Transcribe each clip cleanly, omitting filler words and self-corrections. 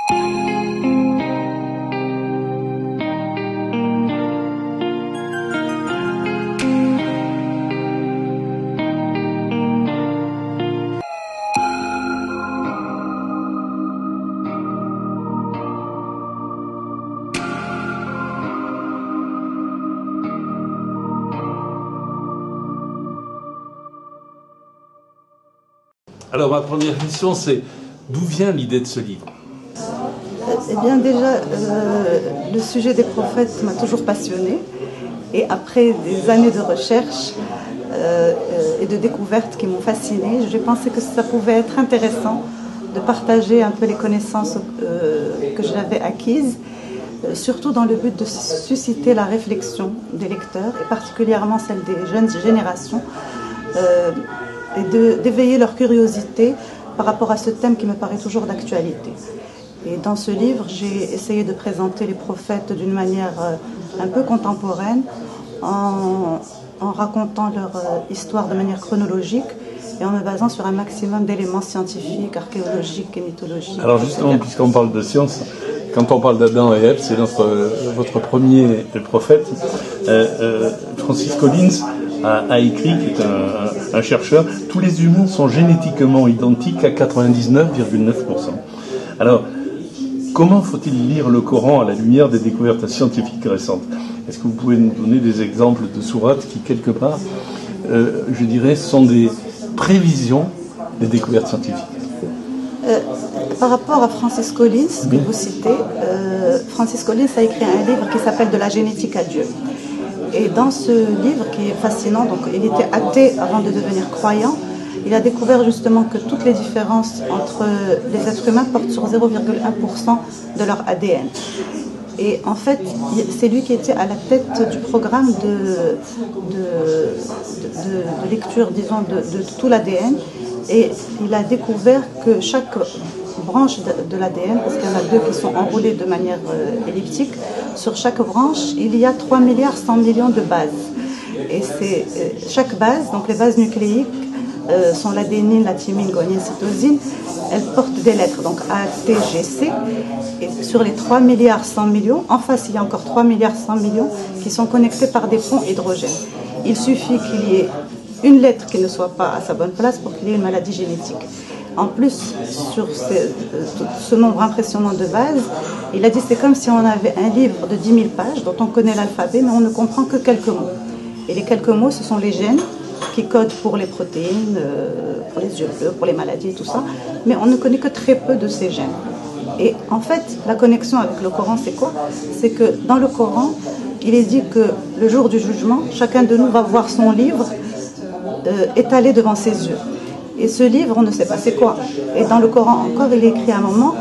Alors ma première question, c'est d'où vient l'idée de ce livre? Eh bien déjà, le sujet des prophètes m'a toujours passionnée. Et après des années de recherche et de découvertes qui m'ont fascinée, j'ai pensé que ça pouvait être intéressant de partager un peu les connaissances que j'avais acquises, surtout dans le but de susciter la réflexion des lecteurs, et particulièrement celle des jeunes générations, et d'éveiller leur curiosité par rapport à ce thème qui me paraît toujours d'actualité. Et dans ce livre, j'ai essayé de présenter les prophètes d'une manière un peu contemporaine, en racontant leur histoire de manière chronologique et en me basant sur un maximum d'éléments scientifiques, archéologiques et mythologiques. Alors justement, puisqu'on parle de science, quand on parle d'Adam et Ève, c'est votre premier prophète. Francis Collins a écrit, qui est un chercheur, tous les humains sont génétiquement identiques à 99,9%. Alors, comment faut-il lire le Coran à la lumière des découvertes scientifiques récentes? Est-ce que vous pouvez nous donner des exemples de sourates qui, quelque part, je dirais, sont des prévisions des découvertes scientifiques? Par rapport à Francis Collins, que vous citez, Francis Collins a écrit un livre qui s'appelle « De la génétique à Dieu ». Et dans ce livre, qui est fascinant, donc il était athée avant de devenir croyant, il a découvert justement que toutes les différences entre les êtres humains portent sur 0,1% de leur ADN. Et en fait, c'est lui qui était à la tête du programme de lecture, disons, de tout l'ADN. Et il a découvert que chaque branche de l'ADN, parce qu'il y en a deux qui sont enroulées de manière elliptique, sur chaque branche, il y a 3 milliards 100 millions de bases. Et chaque base, donc les bases nucléiques, sont l'adénine, la thymine, guanine, cytosine, elles portent des lettres, donc A, T, G, C. Et sur les 3 milliards 100 millions, en face, il y a encore 3 milliards 100 millions qui sont connectés par des ponts hydrogènes. Il suffit qu'il y ait une lettre qui ne soit pas à sa bonne place pour qu'il y ait une maladie génétique. En plus, sur ce nombre impressionnant de bases, il a dit que c'est comme si on avait un livre de 10 000 pages dont on connaît l'alphabet, mais on ne comprend que quelques mots. Et les quelques mots, ce sont les gènes qui codent pour les protéines, pour les yeux bleus, pour les maladies et tout ça, mais on ne connaît que très peu de ces gènes. Et en fait, la connexion avec le Coran, c'est quoi? C'est que dans le Coran, il est dit que le jour du jugement, chacun de nous va voir son livre étalé devant ses yeux. Et ce livre, on ne sait pas c'est quoi. Et dans le Coran encore, il est écrit à un moment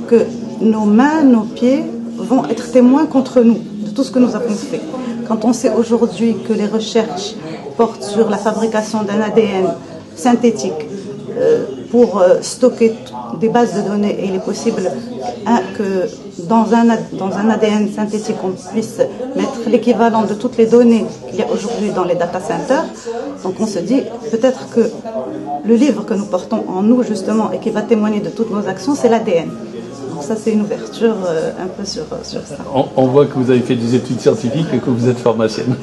que nos mains, nos pieds vont être témoins contre nous de tout ce que nous avons fait. Quand on sait aujourd'hui que les recherches portent sur la fabrication d'un ADN synthétique pour stocker des bases de données, et il est possible que dans un ADN synthétique on puisse mettre l'équivalent de toutes les données qu'il y a aujourd'hui dans les data centers. Donc on se dit peut-être que le livre que nous portons en nous justement et qui va témoigner de toutes nos actions, c'est l'ADN. Donc ça c'est une ouverture un peu sur ça. On voit que vous avez fait des études scientifiques et que vous êtes pharmacienne.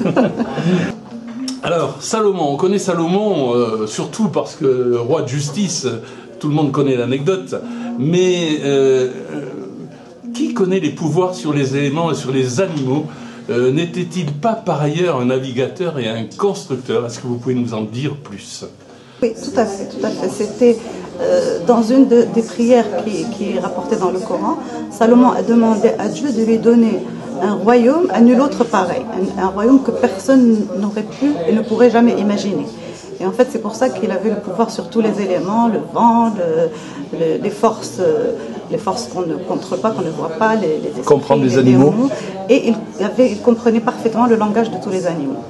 Alors, Salomon, on connaît Salomon surtout parce que roi de justice, tout le monde connaît l'anecdote, mais qui connaît les pouvoirs sur les éléments et sur les animaux? N'était-il pas par ailleurs un navigateur et un constructeur? Est-ce que vous pouvez nous en dire plus? Oui, tout à fait, tout à fait. C'était dans une des prières qui est rapportée dans le Coran, Salomon a demandé à Dieu de lui donner un royaume à nul autre pareil, un royaume que personne n'aurait pu et ne pourrait jamais imaginer. Et en fait, c'est pour ça qu'il avait le pouvoir sur tous les éléments, le vent, les forces qu'on ne contrôle pas, qu'on ne voit pas, les esprits, comprendre les animaux. Et il comprenait parfaitement le langage de tous les animaux.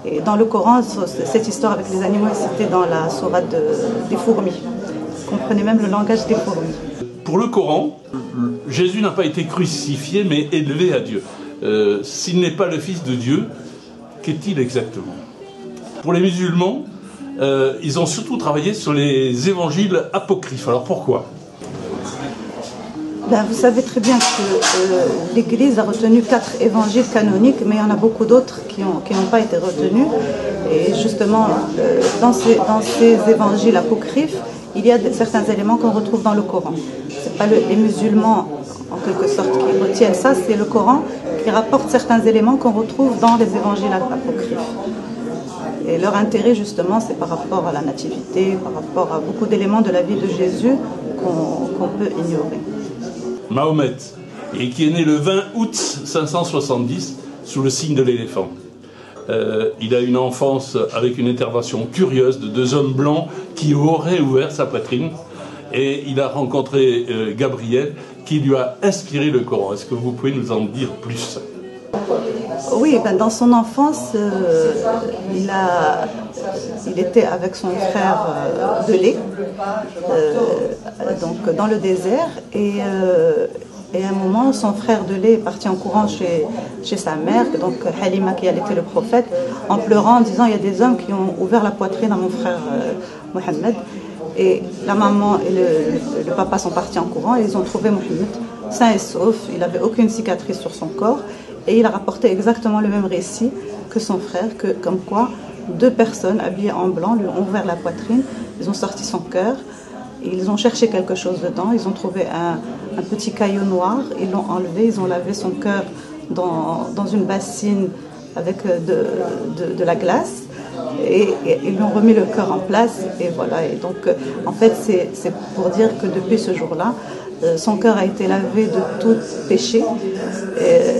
Et dans le Coran, cette histoire avec les animaux est citée dans la sourate des fourmis. Il comprenait même le langage des fourmis. Pour le Coran, Jésus n'a pas été crucifié, mais élevé à Dieu. S'il n'est pas le Fils de Dieu, qu'est-il exactement? Pour les musulmans, ils ont surtout travaillé sur les évangiles apocryphes. Alors pourquoi? Ben, vous savez très bien que l'Église a retenu 4 évangiles canoniques, mais il y en a beaucoup d'autres qui n'ont pas été retenus. Et justement, dans ces évangiles apocryphes, il y a certains éléments qu'on retrouve dans le Coran. Ce n'est pas les musulmans, en quelque sorte, qui retiennent ça, c'est le Coran qui rapporte certains éléments qu'on retrouve dans les évangiles apocryphes. Et leur intérêt, justement, c'est par rapport à la nativité, par rapport à beaucoup d'éléments de la vie de Jésus qu'on peut ignorer. Mahomet, et qui est né le 20 août 570 sous le signe de l'éléphant. Il a une enfance avec une intervention curieuse de 2 hommes blancs qui auraient ouvert sa poitrine, et il a rencontré Gabriel qui lui a inspiré le Coran. Est-ce que vous pouvez nous en dire plus? Oui, ben dans son enfance, il était avec son frère de lait, donc dans le désert, et à un moment, son frère de lait est parti en courant chez sa mère, donc Halima qui allaitait le prophète, en pleurant, en disant: il y a des hommes qui ont ouvert la poitrine à mon frère Mohammed. Et la maman et le papa sont partis en courant et ils ont trouvé Mohammed sain et sauf, il n'avait aucune cicatrice sur son corps. Et il a rapporté exactement le même récit que son frère, comme quoi 2 personnes habillées en blanc lui ont ouvert la poitrine, ils ont sorti son cœur, ils ont cherché quelque chose dedans, ils ont trouvé un petit caillou noir, ils l'ont enlevé, ils ont lavé son cœur dans une bassine avec de la glace, et ils lui ont remis le cœur en place, et voilà. Et donc, en fait, c'est pour dire que depuis ce jour-là, son cœur a été lavé de tout péché.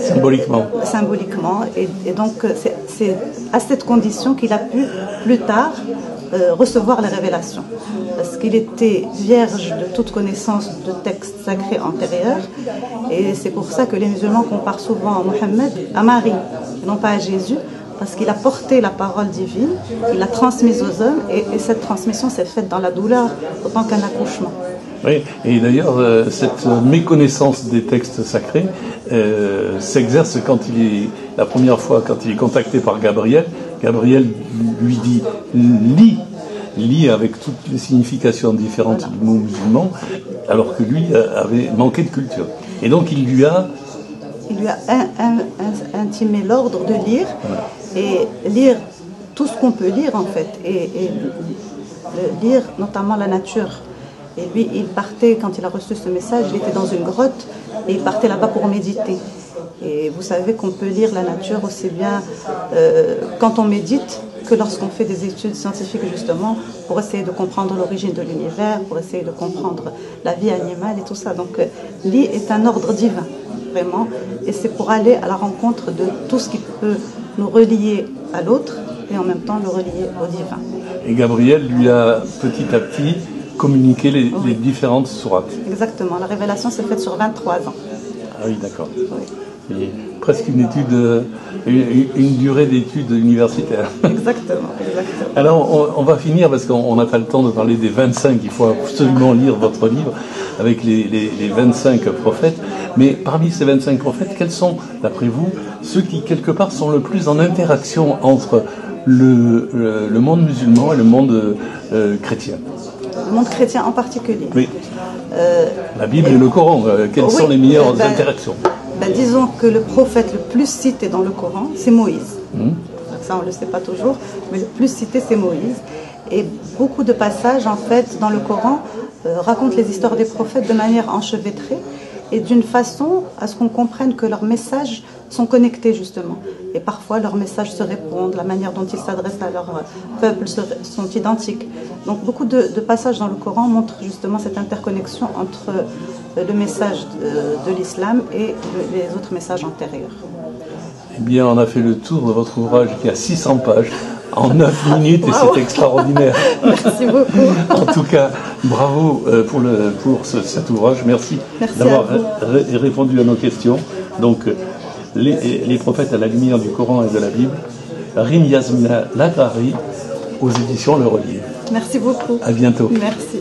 Symboliquement. Et donc, c'est à cette condition qu'il a pu, plus tard, recevoir les révélations. Parce qu'il était vierge de toute connaissance de textes sacrés antérieurs. Et c'est pour ça que les musulmans comparent souvent Mohammed à Marie, et non pas à Jésus. Parce qu'il a porté la parole divine, il l'a transmise aux hommes, et cette transmission s'est faite dans la douleur autant qu'un accouchement. Oui, et d'ailleurs, cette méconnaissance des textes sacrés s'exerce la première fois quand il est contacté par Gabriel. Gabriel lui dit: lis avec toutes les significations différentes du mot musulman, alors que lui avait manqué de culture. Et donc il lui a intimé l'ordre de lire, et lire tout ce qu'on peut lire en fait, et lire notamment la nature. Et lui, il partait, quand il a reçu ce message, il était dans une grotte et il partait là-bas pour méditer. Et vous savez qu'on peut lire la nature aussi bien quand on médite que lorsqu'on fait des études scientifiques, justement, pour essayer de comprendre l'origine de l'univers, pour essayer de comprendre la vie animale et tout ça. Donc, l'I est un ordre divin, vraiment, et c'est pour aller à la rencontre de tout ce qui peut nous relier à l'autre et en même temps le relier au divin. Et Gabriel lui a petit à petit communiqué les différentes sourates. Exactement, la révélation s'est faite sur 23 ans. Ah oui, d'accord. Oui. Et presque une durée d'études universitaires. Exactement. Alors, on va finir parce qu'on n'a pas le temps de parler des 25. Il faut absolument lire votre livre avec les 25 prophètes. Mais parmi ces 25 prophètes, quels sont, d'après vous, ceux qui, quelque part, sont le plus en interaction entre le monde musulman et le monde chrétien? Le monde chrétien en particulier. Oui. La Bible et le Coran, quelles sont les meilleures interactions? Disons que le prophète le plus cité dans le Coran, c'est Moïse. Ça, on ne le sait pas toujours, mais le plus cité, c'est Moïse. Et beaucoup de passages, en fait, dans le Coran, racontent les histoires des prophètes de manière enchevêtrée et d'une façon à ce qu'on comprenne que leurs messages sont connectés, justement. Et parfois, leurs messages se répondent, la manière dont ils s'adressent à leur peuple sont identiques. Donc, beaucoup de passages dans le Coran montrent justement cette interconnexion entre le message de l'islam et les autres messages antérieurs. Eh bien, on a fait le tour de votre ouvrage qui a 600 pages en 9 minutes et c'est extraordinaire. Merci beaucoup. En tout cas, bravo pour cet ouvrage. Merci d'avoir répondu à nos questions. Donc, les prophètes à la lumière du Coran et de la Bible, Rim Yasmina Lagrari, aux éditions Le Relier. Merci beaucoup. À bientôt. Merci.